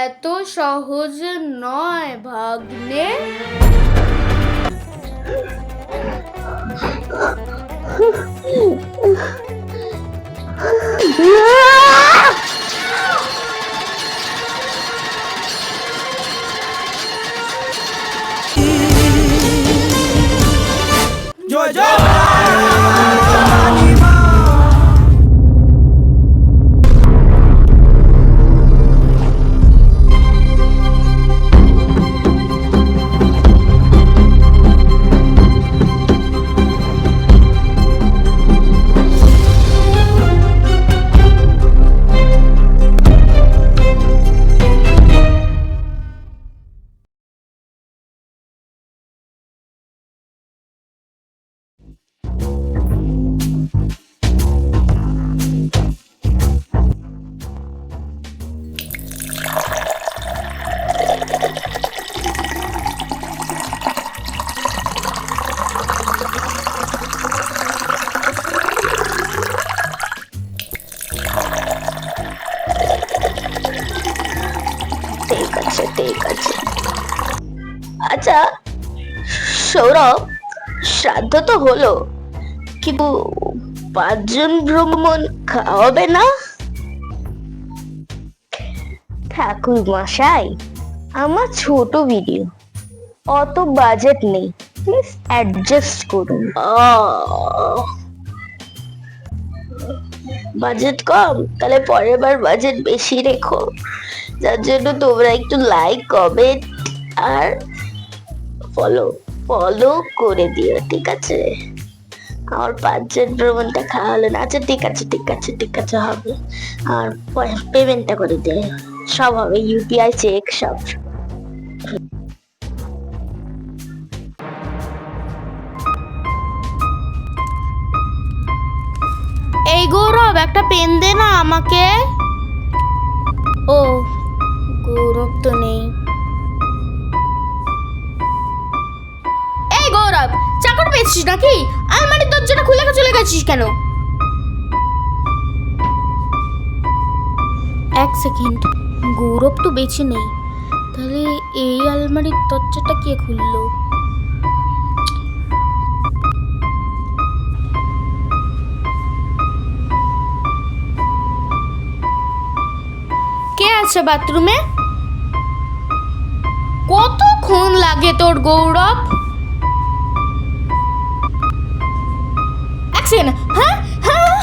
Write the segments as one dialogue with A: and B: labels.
A: এত সহজ নয় ভাগ্নে।
B: জয় জয়
C: ঠিক আছে। আচ্ছা সৌরভ, শ্রাদ্ধ তো হলো, কিন্তু 5 জন ভ্রমণ খাওয়াবে না? ঠাকুর মশাই, আমার ছোট ভিডিও, অত বাজেট নেই, প্লিজ অ্যাডজাস্ট করুন। বাজেট কম? তাহলে পরের বার বাজেট বেশি রেখো, যার জন্য তোমরা একটু লাইক, কমেন্ট আর ফলো করে দিও, ঠিক আছে? আমার 5 জন ভ্রমণটা খাওয়ালো না। আচ্ছা ঠিক আছে হবে। আর পেমেন্টটা করে দে, সব হবে, ইউপিআই, চেক সব।
A: এই গৌরব, একটা পেন দে না আমাকে। ও গৌরব তো নেই। এই গৌরব, চাকর পেয়েছিস নাকি? আলমারির দরজাটা খুলে চলে গেছিস কেন? এক সেকেন্ড, গৌরব তো বেঁচে নেই, তাহলে এই আলমারির দরজাটা কে খুললো? কে আছে বাথরুমে? কতক্ষণ লাগে তোর গৌরব? হ্যাঁ হ্যাঁ,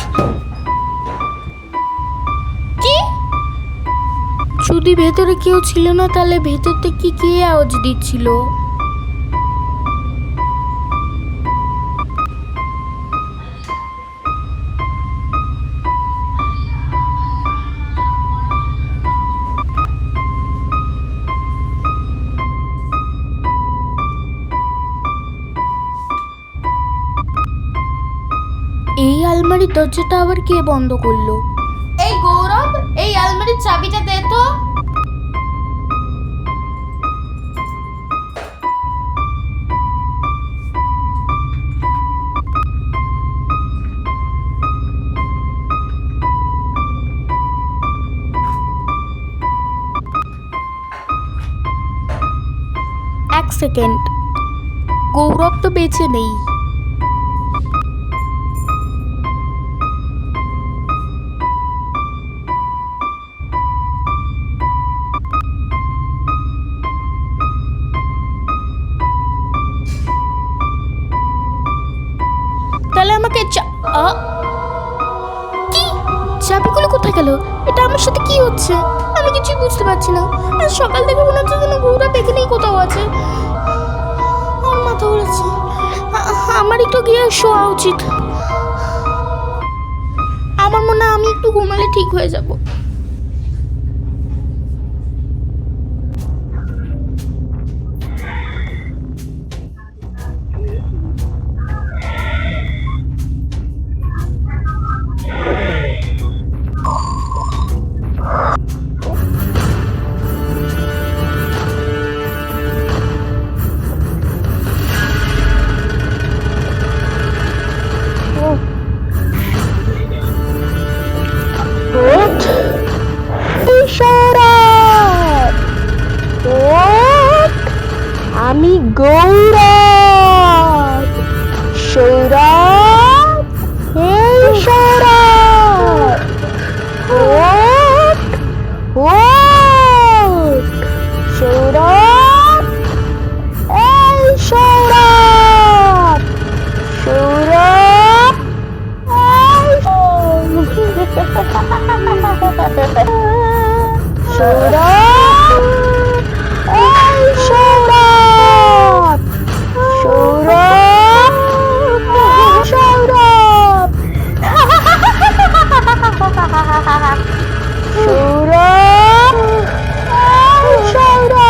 A: কি? যদি ভেতরে কেউ ছিল না, তাহলে ভেতর থেকে কে আওয়াজ দিচ্ছিল? এই আলমারির দরজাটা আবার কে বন্ধ করলো? এই গৌরব, এই আলমারির চাবিটা দে তো। এক সেকেন্ড, গৌরব তো বেঁচে নেই। তাহলে আমাকে কি চাবিগুলো কোথায় গেল? এটা আমার সাথে কি হচ্ছে? আমি কিছুই বুঝতে পারছি না। আজ সকাল থেকে মনে হচ্ছে যেন গৌরব এখানেই কোথাও আছে। আমার মাথা ঘুরেছে, আমার একটু গিয়ে শোয়া উচিত। আমার মনে হয় আমি একটু ঘুমালে ঠিক হয়ে যাব।
C: What? গৌরব, সৌরভ, এই সৌরভ, ওঠ, ওঠ, সৌরভ, এই সৌরভ, সৌরভ, এই সৌরভ, এই সৌরভ, সৌরভ, সৌরভ, সৌরভ, এই সৌরভ।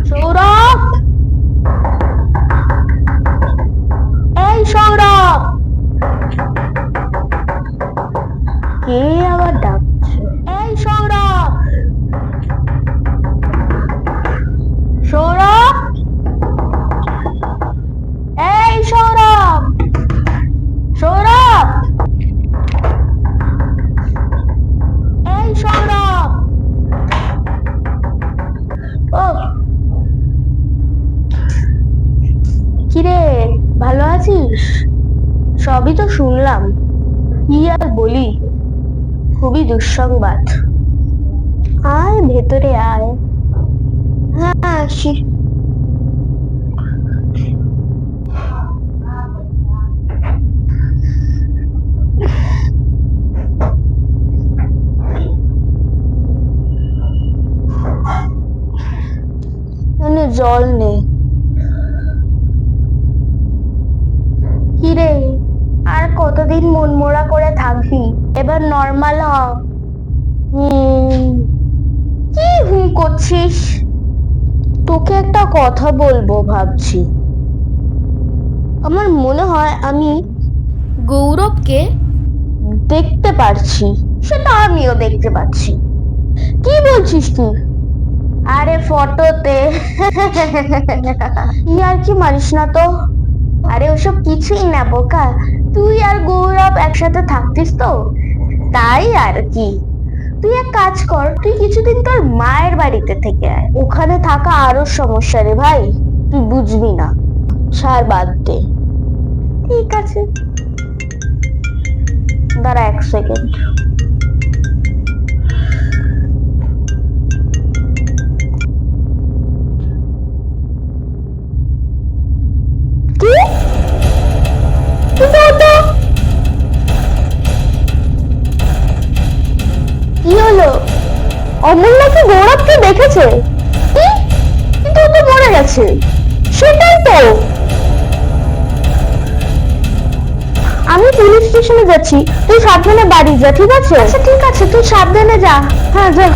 C: সৌরভ, এই সৌরভ, কে আবার ডাকছে? এই সৌরভ, সৌরভ, এই সৌরভ, সৌরভ, এই সৌরভ। ও কিরে, ভালো আছিস? সবই তো শুনলাম, কি আর বলি, খুবই দুঃসংবাদ। আয় ভেতরে আয়। হ্যাঁ আসি। জল নে। কিরে, আর কতদিন মনমরা করে থাকবি? এবার নর্মাল হ। কি করছিস? তোকে একটা কথা বলবো ভাবছি। আমার মনে হয় আমি
A: গৌরবকে
C: দেখতে পারছি। সেটা আমিও দেখতে পাচ্ছি। কি বলছিস তুই? আরে ফটোতে। আর কি মারিস না তো। আরে ওসব কিছুই না বোকা, তুই আর গৌরব একসাথে থাকতিস তো, তাই আর কি। তুই এক কাজ কর, তুই কিছুদিন তোর মায়ের বাড়িতে থেকে আয়। ওখানে থাকা আরো সমস্যা রে ভাই, তুই বুঝবি না। ছাড়, বাদ দে। ঠিক আছে, দাঁড়া 1 সেকেন্ড। কি হলো? অমূল্য কি গৌরবকে দেখেছে? কিন্তু ও তো মরে গেছে। সেটাই তো। আমি পুলিশ স্টেশনে যাচ্ছি, তুই সাবধানে বাড়ি যা, ঠিক আছে? আচ্ছা ঠিক আছে, তুই সাবধানে যা। হ্যাঁ যা।